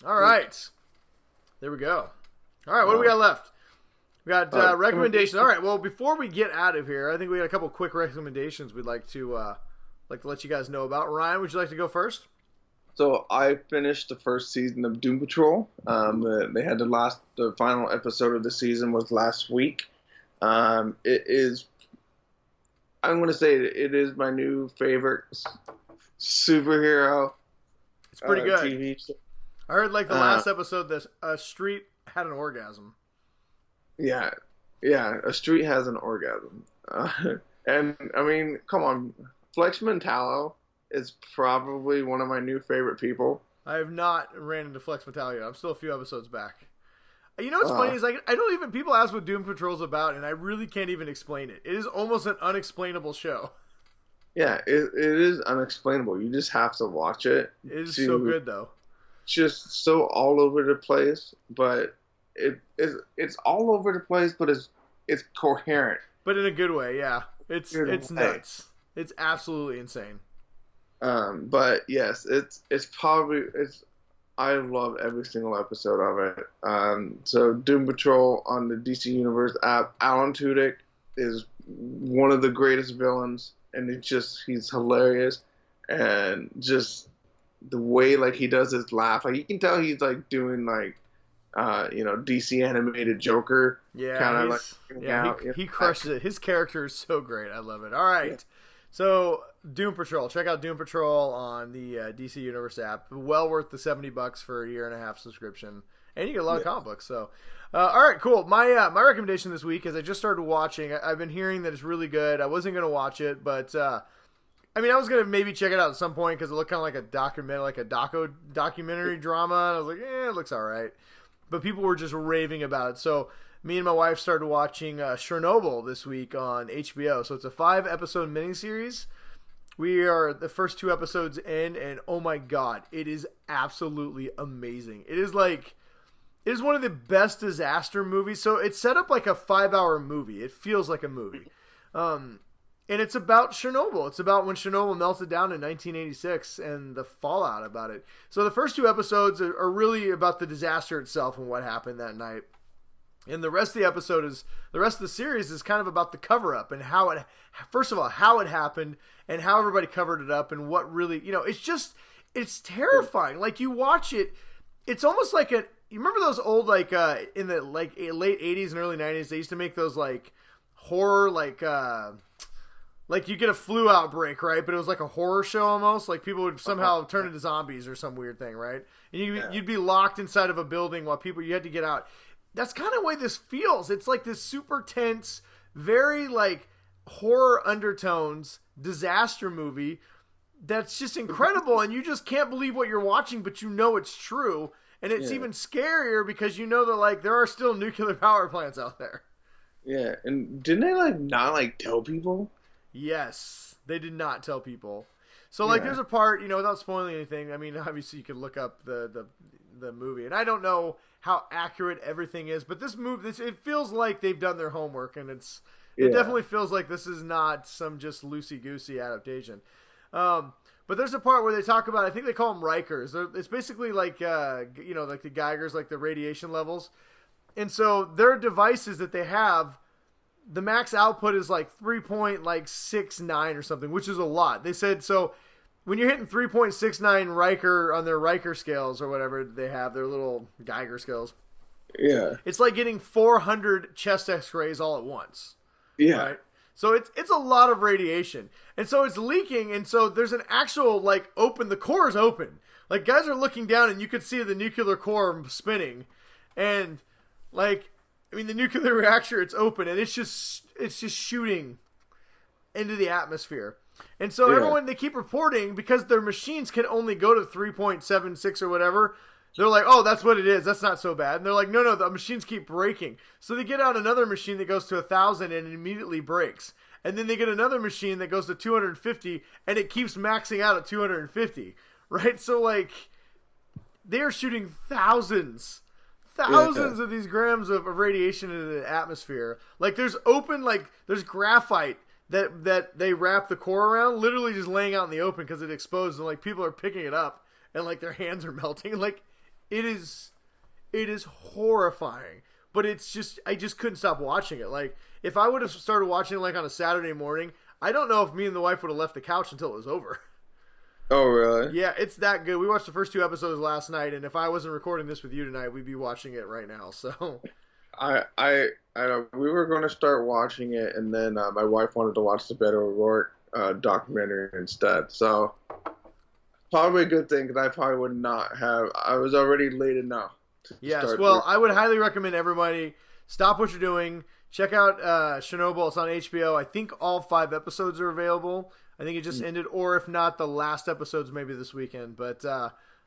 All right. There we go. All right, what do we got left? We got recommendations. All right, well, before we get out of here, I think we got a couple quick recommendations we'd like to let you guys know about. Ryan, would you like to go first? So I finished the first season of Doom Patrol. They had the final episode of the season was last week. It is, I'm going to say it is my new favorite superhero. It's pretty good. TV show. I heard like the last episode, this Street had an orgasm. Yeah, a street has an orgasm. And I mean, come on, Flex Mentallo is probably one of my new favorite people. I have not ran into Flex Mentallo. I'm still a few episodes back. You know what's funny is like I don't even people ask what Doom Patrol's about, and I really can't even explain it. It is almost an unexplainable show. Yeah, it is unexplainable. You just have to watch it. It is so good though. Just so all over the place, but it's all over the place, but it's coherent. But in a good way, yeah. It's nuts. It's absolutely insane. But yes, I love every single episode of it. So Doom Patrol on the DC Universe app. Alan Tudyk is one of the greatest villains, and he's hilarious, and just the way like he does his laugh, like you can tell he's like doing like DC animated Joker. Yeah, kind of he crushes it. His character is so great. I love it. All right. Yeah. So Doom Patrol. Check out Doom Patrol on the DC Universe app. Well worth the $70 for a year and a half subscription, and you get a lot of comic books. So, all right, cool. My recommendation this week is I just started watching. I've been hearing that it's really good. I wasn't gonna watch it, but I was gonna maybe check it out at some point because it looked kind of like a documentary, like a documentary drama. And I was like, it looks all right. But people were just raving about it. So me and my wife started watching Chernobyl this week on HBO. So it's a 5-episode miniseries. We are the first 2 episodes in, and oh my god, it is absolutely amazing. It is one of the best disaster movies. So it's set up like a 5-hour movie. It feels like a movie. And it's about Chernobyl. It's about when Chernobyl melted down in 1986 and the fallout about it. So the first 2 episodes are really about the disaster itself and what happened that night. And the rest of the series is kind of about the cover-up and how it happened and how everybody covered it up and what really, it's terrifying. Like you watch it, it's almost like you remember those old, like, in the like late 80s and early 90s, they used to make those like horror, like you get a flu outbreak, right? But it was like a horror show almost. Like people would somehow turn into zombies or some weird thing, right? And you'd be locked inside of a building while you had to get out. That's kind of the way this feels. It's like this super tense, very like horror undertones disaster movie that's just incredible, and you just can't believe what you're watching, but you know it's true, and it's even scarier because you know that like there are still nuclear power plants out there. Yeah, and didn't they not tell people? Yes, they did not tell people. So like there's a part, without spoiling anything, I mean, obviously you could look up the movie, and I don't know how accurate everything is, but this movie, it feels like they've done their homework, and it definitely feels like this is not some just loosey-goosey adaptation. But there's a part where they talk about, I think they call them Rikers. It's basically like, like the Geigers, like the radiation levels. And so their devices that they have, the max output is like 3.69 or something, which is a lot. They said, so when you're hitting 3.69 Riker on their Riker scales or whatever they have, their little Geiger scales. Yeah. It's like getting 400 chest x-rays all at once. Yeah. Right? So it's a lot of radiation. And so it's leaking, and so there's an actual, the core is open. Like, guys are looking down, and you could see the nuclear core spinning. And, the nuclear reactor, it's open, and it's just shooting into the atmosphere. And so everyone, they keep reporting, because their machines can only go to 3.76 or whatever. They're like, oh, that's what it is. That's not so bad. And they're like, no, the machines keep breaking. So they get out another machine that goes to 1,000 and it immediately breaks. And then they get another machine that goes to 250 and it keeps maxing out at 250. Right? So, they are shooting thousands of these grams of radiation into the atmosphere. There's there's graphite that they wrap the core around, literally just laying out in the open because it exposed, and, people are picking it up and, their hands are melting. It is horrifying. But I just couldn't stop watching it. Like, if I would have started watching it like on a Saturday morning, I don't know if me and the wife would have left the couch until it was over. Oh, really? Yeah, it's that good. We watched the first 2 episodes last night, and if I wasn't recording this with you tonight, we'd be watching it right now. So, we were going to start watching it, and then my wife wanted to watch the Beto O'Rourke documentary instead. So, probably a good thing, because I probably would not have. I was already late enough. Yes, well, I would highly recommend everybody stop what you're doing. Check out Chernobyl. It's on HBO. I think all 5 episodes are available. I think it just ended, or if not, the last episodes maybe this weekend. But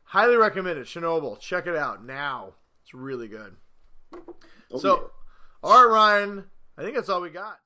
highly recommend it. Chernobyl. Check it out now. It's really good. So, all right, Ryan. I think that's all we got.